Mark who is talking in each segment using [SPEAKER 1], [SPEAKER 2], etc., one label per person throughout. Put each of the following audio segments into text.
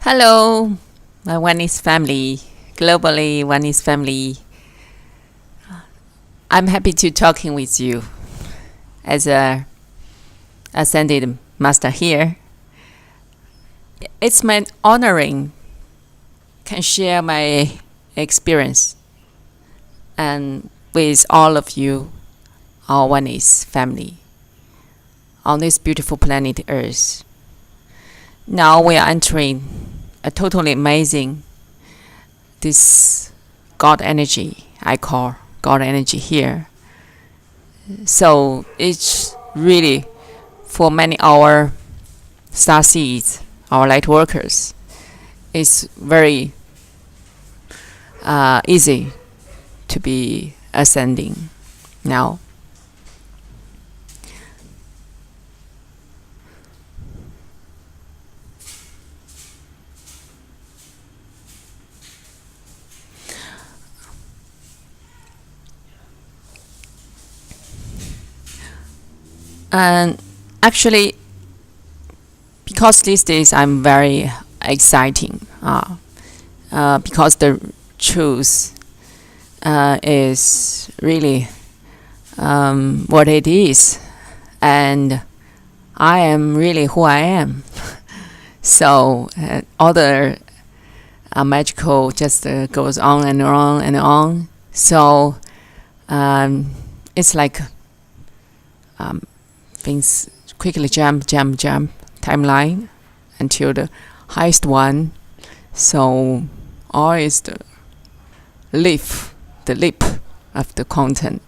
[SPEAKER 1] Hello, my Oneness family, globally Oneness family. I'm happy to talking with you as a Ascended Master here. It's my honoring can share my experience and with all of you, our Oneness family, on this beautiful planet Earth. Now we are entering a totally amazing this God energy I call God energy here. So it's really for many our star seeds, our light workers, it's very easy to be ascending now. And actually, because these days I'm very exciting, because the truth is really what it is, and I am really who I am. So all the magical just goes on and on and on. So it's like things quickly jump timeline until the highest one. So all is the leap of the content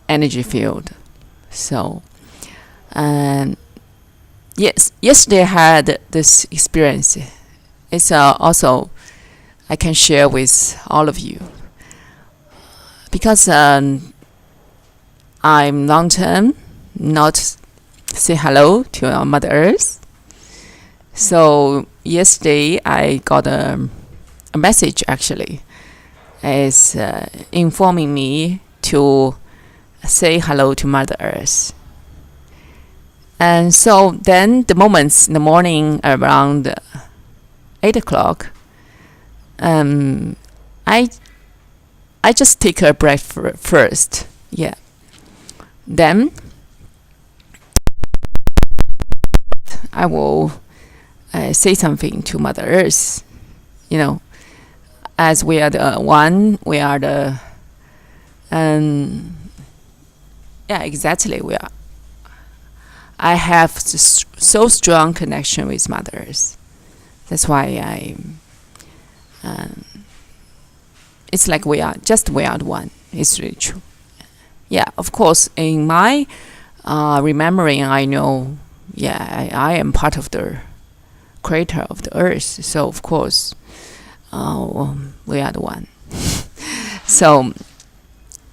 [SPEAKER 1] energy field. So yes, yesterday I had this experience. It's also I can share with all of you because I'm long term not say hello to our Mother Earth. So yesterday I got a message actually is informing me to say hello to Mother Earth. And so then the moments in the morning around 8 o'clock, I just take a breath first. Yeah. Then I will say something to Mother Earth. You know, as we are the one, we are the, yeah, exactly. We are. I have so strong connection with Mother Earth. That's why it's like we are the one. It's really true. Yeah, of course, in my remembering, I know, yeah, I am part of the creator of the earth. So, of course, we are the one. So,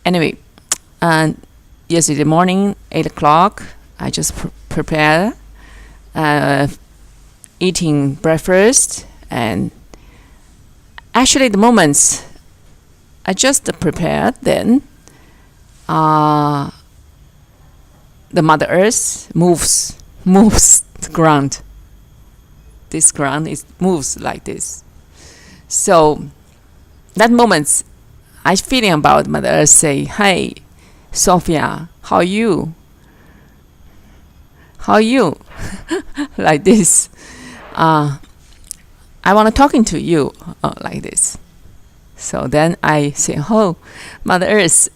[SPEAKER 1] anyway, yesterday morning, 8 o'clock, I just prepare eating breakfast. And actually, the moments I just prepared then, the Mother Earth moves the ground. This ground moves like this. So that moment, I feeling about Mother Earth say, "Hey, Sophia, how are you? How are you?" Like this. I want to talking to you like this. So then I say, "Oh, Mother Earth,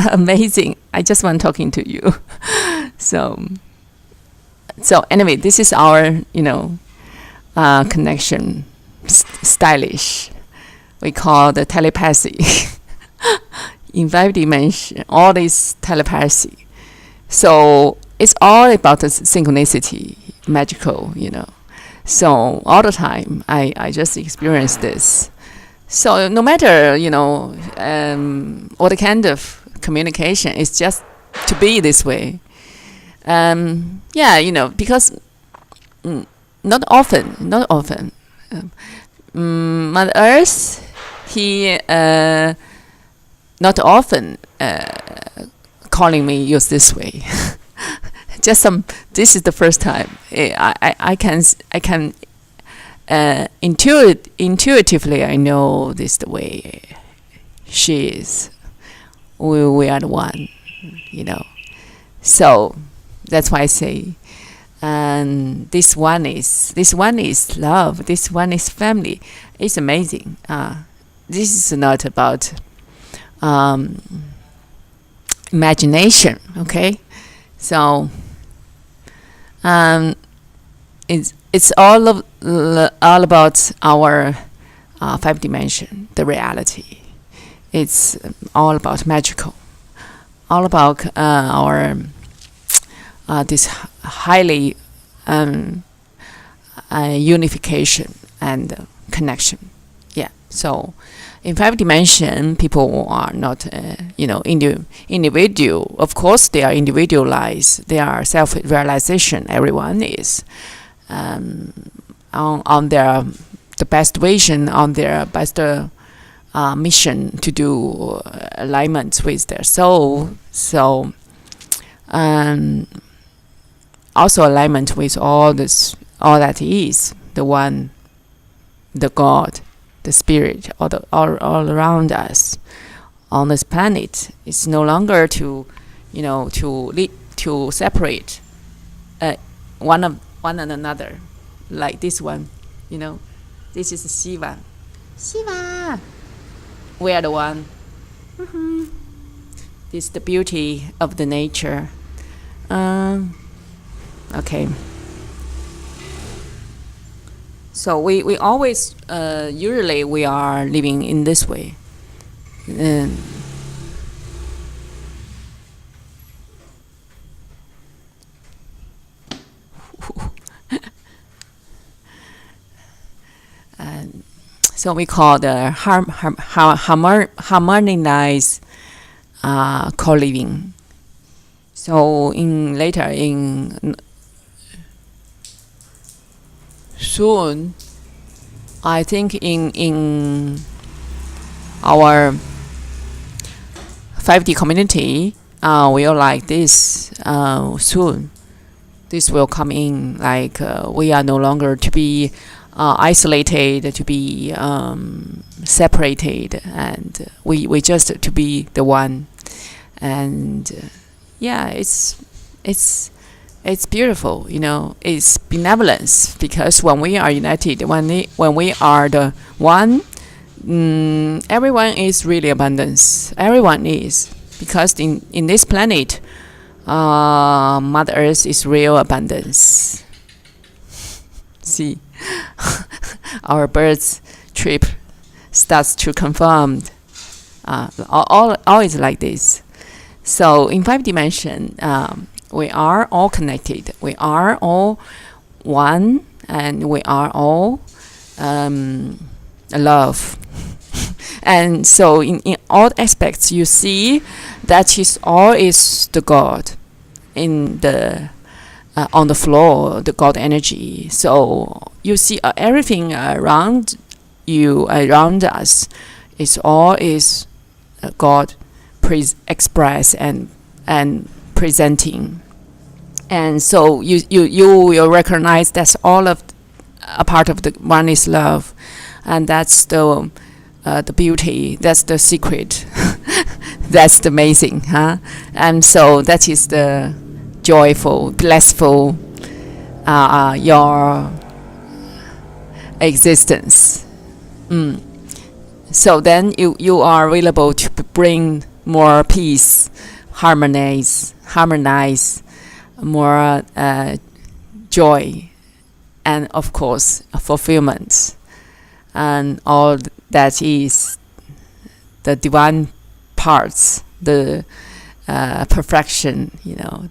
[SPEAKER 1] amazing! I just want talking to you." So anyway, this is our connection, stylish. We call the telepathy. In 5 dimensions, all this telepathy. So it's all about the synchronicity, magical, So all the time, I just experience this. So no matter, what kind of communication, it's just to be this way. Because not often. Mother Earth, he not often calling me use this way. This is the first time I can intuitively I know this the way she is. We are the one, you know. So that's why I say, and this one is love. This one is family. It's amazing. This is not about imagination. Okay, so it's all about our five dimension, the reality. It's all about magical, all about our this highly unification and connection. Yeah. So in five dimension, people are not individual. Of course, they are individualized. They are self-realization. Everyone is on their the best vision, on their best mission to do alignment with their soul. So also alignment with all that is the one, the God, the spirit, all around us on this planet. It's no longer to separate one and another, like this one. This is Shiva. We are the one. This is the beauty of the nature. Okay. So we always usually we are living in this way. And so we call the harmonized co-living. So soon, I think in our 5D community, we'll like this soon. This will come in, like we are no longer to be isolated, to be separated, and we just to be the one. And yeah, it's beautiful, it's benevolence, because when we are united, when we are the one, everyone is really abundance. Everyone is, because in this planet, Mother Earth is real abundance. See, our bird's trip starts to confirm. All is like this. So in 5 dimension, we are all connected. We are all one, and we are all love. And so in all aspects, you see that all is the God in the on the floor, the God energy. So you see everything around you, around us, is God express and presenting. And so you will recognize that's all of a part of the one is love, and that's the beauty, that's the secret. That's the amazing, huh? And so that is the joyful, blissful your existence. So then you are available to bring more peace, harmonize more joy, and of course fulfillment, and all that is the divine parts, the perfection,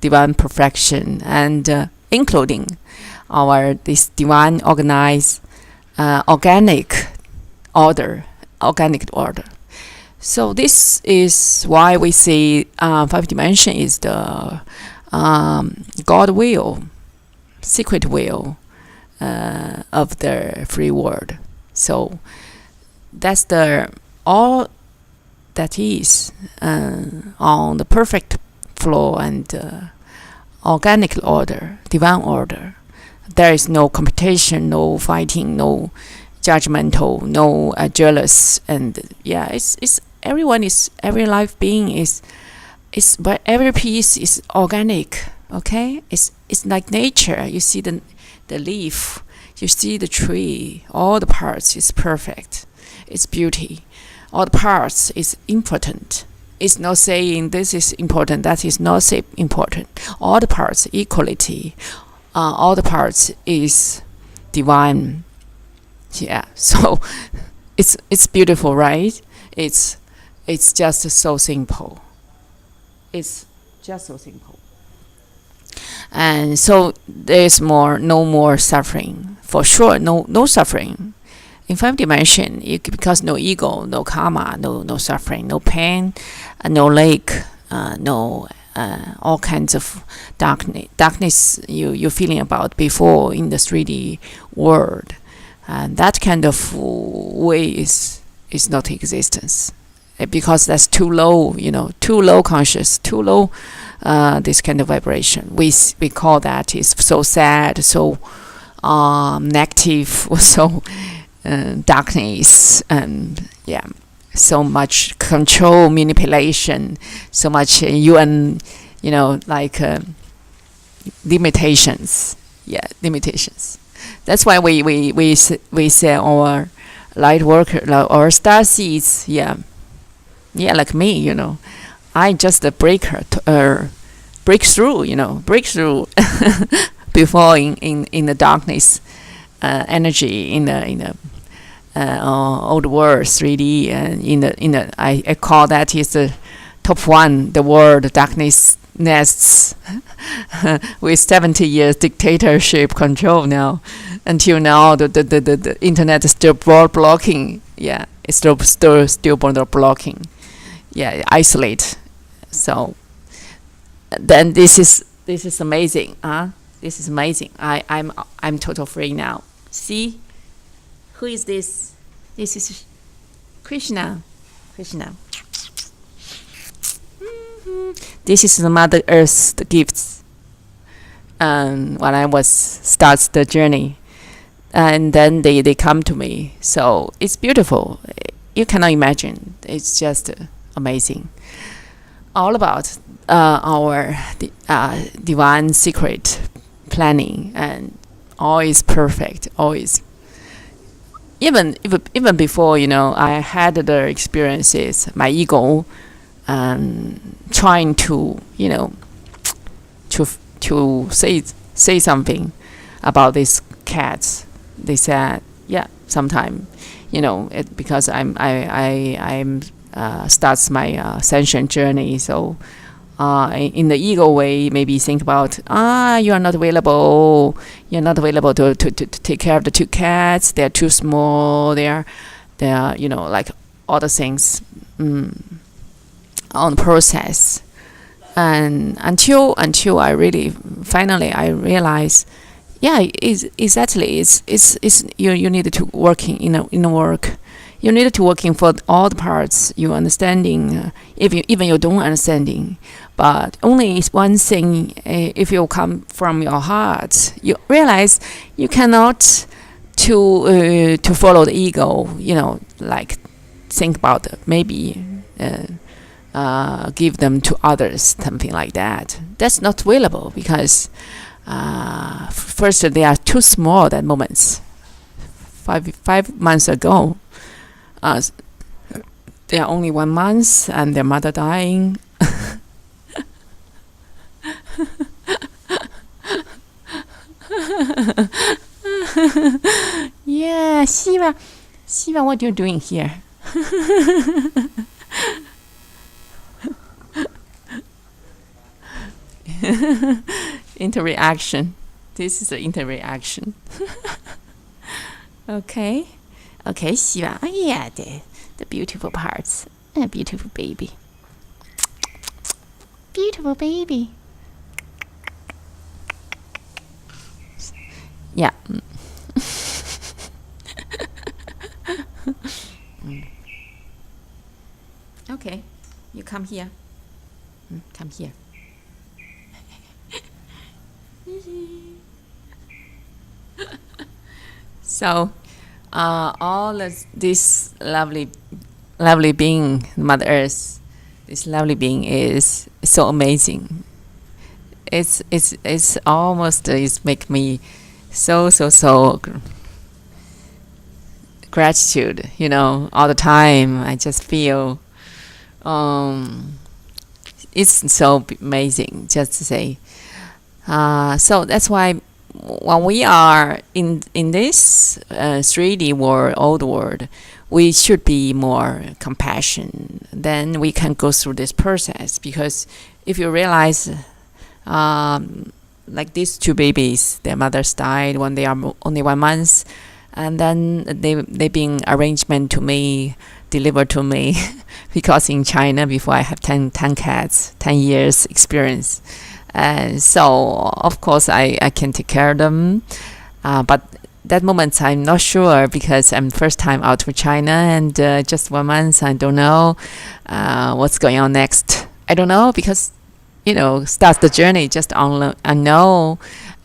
[SPEAKER 1] divine perfection, and including this divine organic order. So this is why we say 5 dimension is the God will, secret will of the free world. So that's all that is on the perfect flow, and organic order, divine order. There is no competition, no fighting, no judgmental, no jealous, and it's everyone is every life being is but every piece is organic. Okay, it's like nature. You see the leaf, you see the tree, all the parts is perfect. It's beauty. All the parts is important. It's not saying this is important, that is not important. All the parts equality. All the parts is divine. Yeah. So it's beautiful, right? It's just so simple. It's just so simple. And so there's no more suffering. For sure, no suffering. In 5th dimension, because no ego, no karma, no suffering, no pain, no lake, no all kinds of darkness you're feeling about before in the 3D world. And that kind of way is not existence. Because that's too low, too low conscious, too low this kind of vibration. We call that is so sad, so negative, so darkness, and so much control, manipulation, so much like limitations. Limitations. That's why we say our light worker, our star seeds. Like me, I just a breaker, breakthrough, breakthrough before in the darkness, energy in the old world 3D, and in the I call that is the top one, the world darkness nests with 70 years dictatorship control now. Until now, the internet is still blocking. It's still blocking. Isolate. So then this is amazing. This is amazing. I'm total free now. See, who is this? This is Krishna. This is the Mother Earth's gifts. When I starts the journey, and then they come to me. So it's beautiful. You cannot imagine. It's just amazing. All about our divine secret planning, and all is perfect. Always. Even before, I had the experiences. My ego, trying to to say something about these cats. They said, sometime, because I'm starts my ascension journey. So in the ego way, maybe think about, you are not available. You're not available to take care of the 2 cats. They're too small. They're like all the things on the process. And until I really finally I realize, exactly. It's you need to working in a work. You need to working for all the parts. You understanding, if you don't understanding, but only one thing. If you come from your heart, you realize you cannot to follow the ego. Like think about maybe give them to others, something like that. That's not available because first they are too small at moments. 5 months ago. They are only 1 month and their mother dying. Shiva, what are you doing here? Interaction. This is the interaction. Okay, Shiva. The beautiful parts. Beautiful baby. Beautiful baby. Okay, you come here. Come here. So, all this lovely being, Mother Earth, this lovely being is so amazing. It's almost it's make me so gratitude. All the time. I just feel it's so amazing. Just to say. So that's why when we are in this 3D world, old world, we should be more compassion. Then we can go through this process, because if you realize, like these two babies, their mothers died when they are only 1 month, and then they being arrangement to me, delivered to me, because in China before I have 10 cats, 10 years experience. And so, of course, I can take care of them. But that moment, I'm not sure, because I'm first time out of China, and just 1 month, I don't know what's going on next. I don't know, because, start the journey just unknown.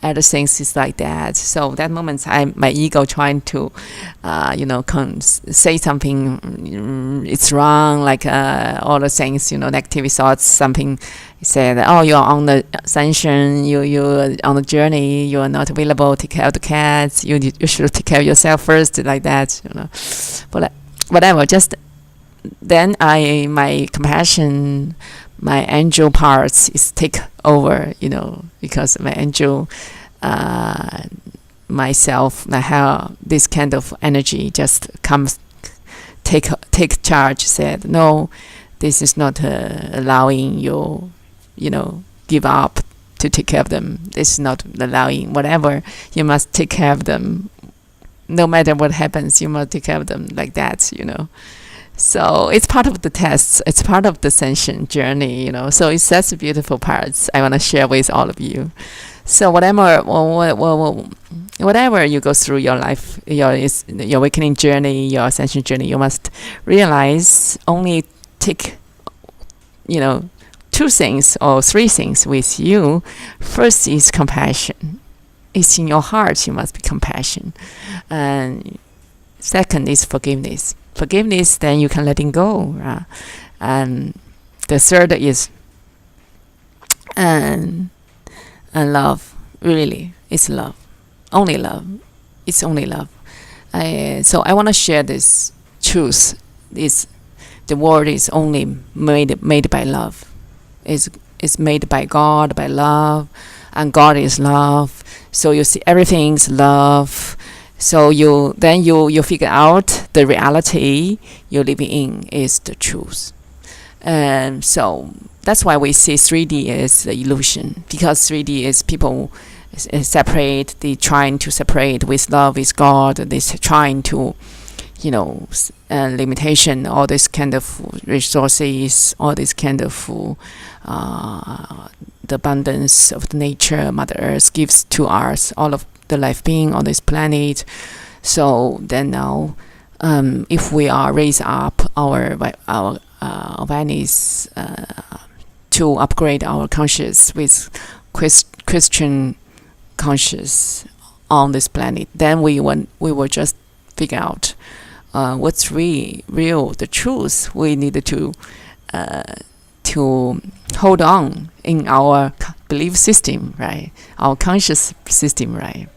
[SPEAKER 1] Other things is like that. So that moment, my ego trying to, say something, it's wrong, like all the things, negative thoughts, something said, oh, you're on the ascension, you're on the journey, you are not available, take care of the cats, you should take care of yourself first, like that, But whatever, just then my compassion, my angel parts is take over, because my angel, myself, this kind of energy just comes, take charge, said, no, this is not allowing you, give up to take care of them. This is not allowing whatever. You must take care of them. No matter what happens, you must take care of them, like that, So it's part of the tests. It's part of the ascension journey, So it's such beautiful parts I want to share with all of you. So whatever you go through your life, your awakening journey, your ascension journey, you must realize only take, 2 things or 3 things with you. First is compassion. It's in your heart. You must be compassion. And second is forgiveness. Forgiveness, then you can let it go. And the third is and love. Really, it's love. Only love. It's only love. So I want to share this truth. The world is only made by love. It's made by God, by love, and God is love. So you see, everything's love. So you figure out the reality you're living in is the truth. And so that's why we see 3D as the illusion, because 3D is people separate. They trying to separate with love, with God. They trying to, limitation, all this kind of resources, all this kind of the abundance of the nature Mother Earth gives to us, all of the life being on this planet. So then now, if we are raise up our awareness to upgrade our conscious with Christian conscious on this planet, then we will just figure out what's real, the truth we need to hold on in our belief system, right? Our conscious system, right?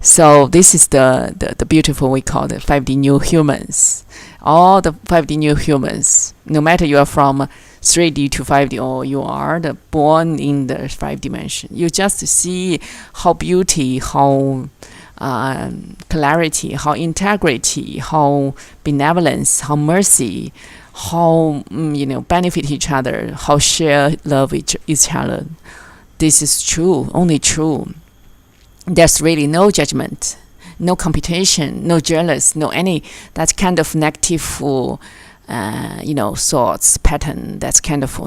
[SPEAKER 1] So this is the beautiful, we call the 5D new humans. All the 5D new humans, no matter you are from 3D to 5D or you are born in the 5 dimension, you just see how beauty, how clarity, how integrity, how benevolence, how mercy, how benefit each other, how share love each other. This is true, only true. There's really no judgment, no computation, no jealous, no any that kind of negative thoughts pattern, that's kind of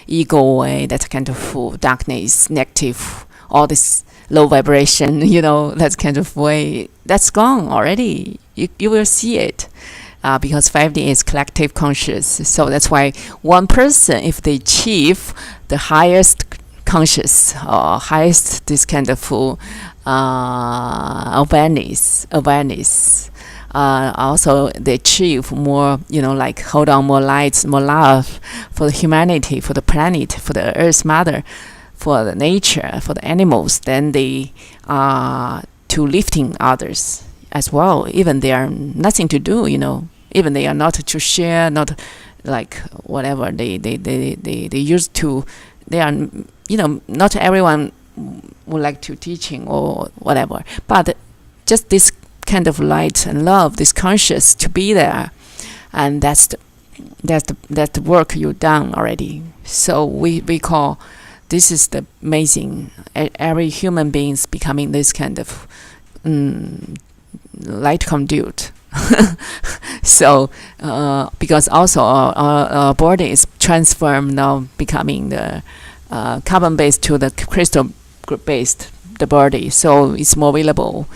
[SPEAKER 1] ego way, that kind of darkness, negative, all this low vibration, that kind of way, that's gone already. You will see it. Because 5D is collective conscious. So that's why one person, if they achieve the highest conscious or highest this kind of awareness. Also they achieve more, like hold on more lights, more love for the humanity, for the planet, for the earth mother, for the nature, for the animals. Then they are to lifting others as well, even they are nothing to do, even they are not to share, not like whatever they used to. They are, not everyone would like to teaching or whatever, but just this kind of light and love, this conscious to be there, and that's the work you've done already. So we call this is the amazing. Every human being's becoming this kind of light conduit. So because also our body is transformed now, becoming the carbon based to the crystal based the body, so it's more available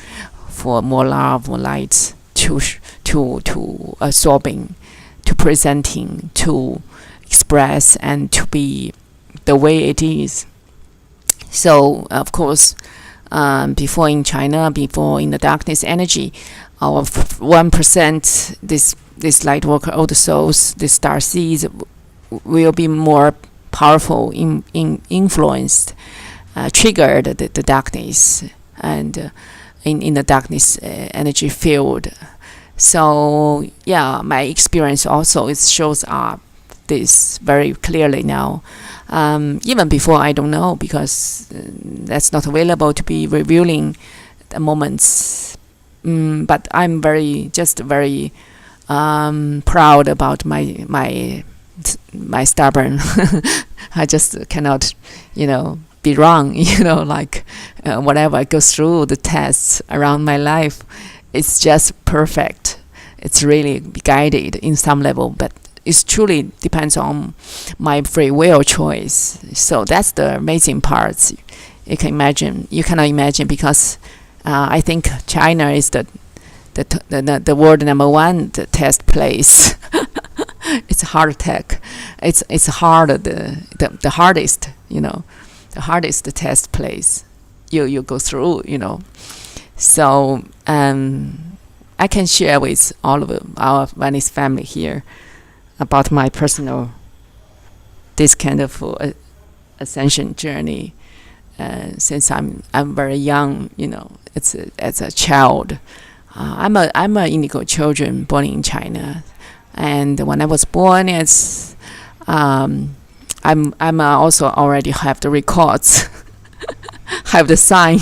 [SPEAKER 1] for more love, more light to absorbing, to presenting, to express, and to be the way it is. So of course, before in China, before in the darkness energy, our 1%, this light worker, all the souls, the star seeds, will be more powerful, influenced, triggered the darkness, and in the darkness energy field. So yeah, my experience also it shows up this very clearly now. Even before I don't know, because that's not available to be revealing the moments. But I'm very proud about my stubborn. I just cannot, be wrong. Like whatever I go through the tests around my life, it's just perfect. It's really guided in some level, but it truly depends on my free will choice. So that's the amazing parts. You cannot imagine, because I think China is the world number one the test place. It's hard tech. It's hard, the hardest, the hardest test place you go through, So I can share with all of our Venice family here about my personal this kind of ascension journey. Since I'm very young, as a child, I'm a indigo children born in China, and when I was born, I'm also already have the records, have the sign